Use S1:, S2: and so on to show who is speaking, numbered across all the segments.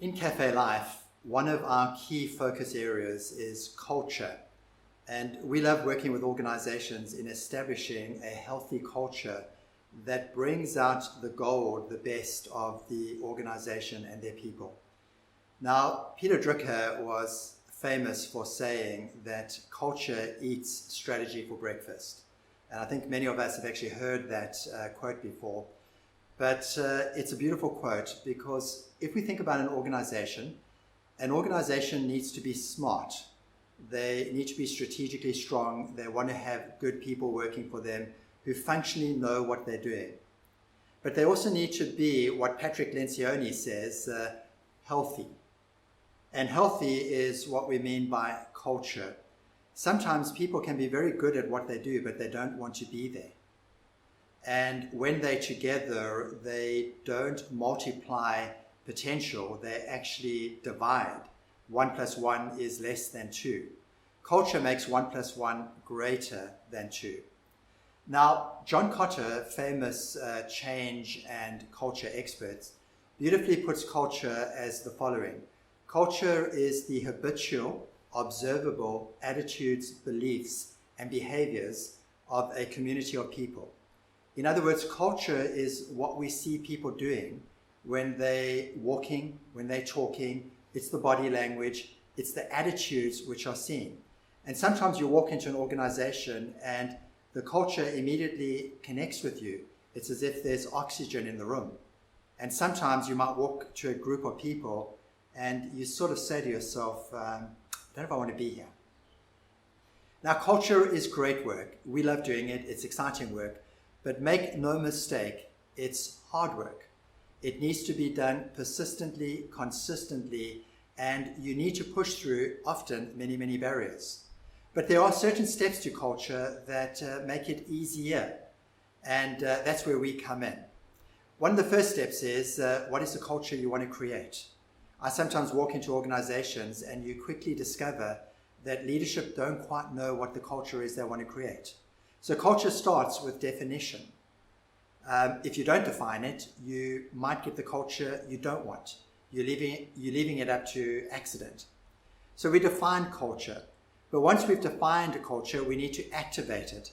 S1: In Cafe Life, one of our key focus areas is culture. And we love working with organizations in establishing a healthy culture that brings out the gold, the best of the organization and their people. Now, Peter Drucker was famous for saying that culture eats strategy for breakfast. And I think many of us have actually heard that quote before. But it's a beautiful quote because if we think about an organization needs to be smart. They need to be strategically strong. They want to have good people working for them who functionally know what they're doing. But they also need to be, what Patrick Lencioni says, healthy. And healthy is what we mean by culture. Sometimes people can be very good at what they do, but they don't want to be there. And when they're together, they don't multiply potential, they actually divide. 1 + 1 is less than 2. Culture makes 1 + 1 greater than 2. Now, John Kotter, famous change and culture expert, beautifully puts culture as the following. Culture is the habitual, observable attitudes, beliefs, and behaviors of a community of people. In other words, culture is what we see people doing when they're walking, when they're talking. It's the body language, it's the attitudes which are seen. And sometimes you walk into an organization and the culture immediately connects with you. It's as if there's oxygen in the room. And sometimes you might walk to a group of people and you sort of say to yourself, I don't know if I want to be here. Now, culture is great work. We love doing it. It's exciting work. But make no mistake, it's hard work. It needs to be done persistently, consistently, and you need to push through often many, many barriers. But there are certain steps to culture that make it easier, and that's where we come in. One of the first steps is, what is the culture you want to create? I sometimes walk into organizations and you quickly discover that leadership don't quite know what the culture is they want to create. So culture starts with definition. If you don't define it, you might get the culture you don't want. You're leaving it up to accident. So we define culture. But once we've defined a culture, we need to activate it.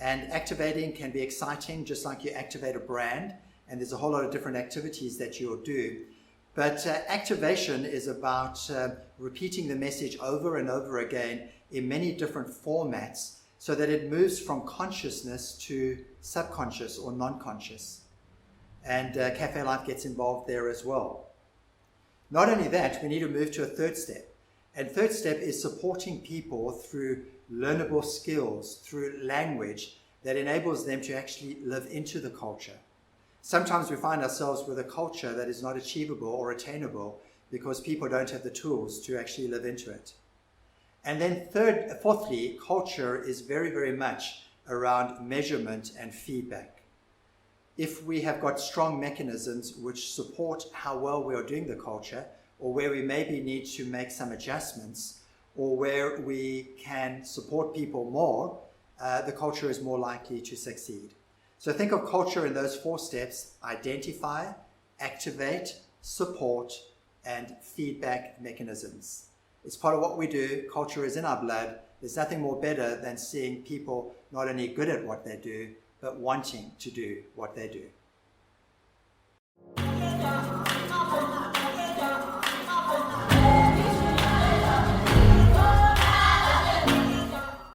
S1: And activating can be exciting, just like you activate a brand. And there's a whole lot of different activities that you'll do. But activation is about repeating the message over and over again in many different formats so that it moves from consciousness to subconscious or non-conscious. And Cafe Life gets involved there as well. Not only that, we need to move to a third step. And third step is supporting people through learnable skills, through language that enables them to actually live into the culture. Sometimes we find ourselves with a culture that is not achievable or attainable because people don't have the tools to actually live into it. And then fourthly, culture is very, very much around measurement and feedback. If we have got strong mechanisms which support how well we are doing the culture, or where we maybe need to make some adjustments, or where we can support people more, the culture is more likely to succeed. So think of culture in those 4 steps: identify, activate, support, and feedback mechanisms. It's part of what we do. Culture is in our blood. There's nothing more better than seeing people not only good at what they do, but wanting to do what they do.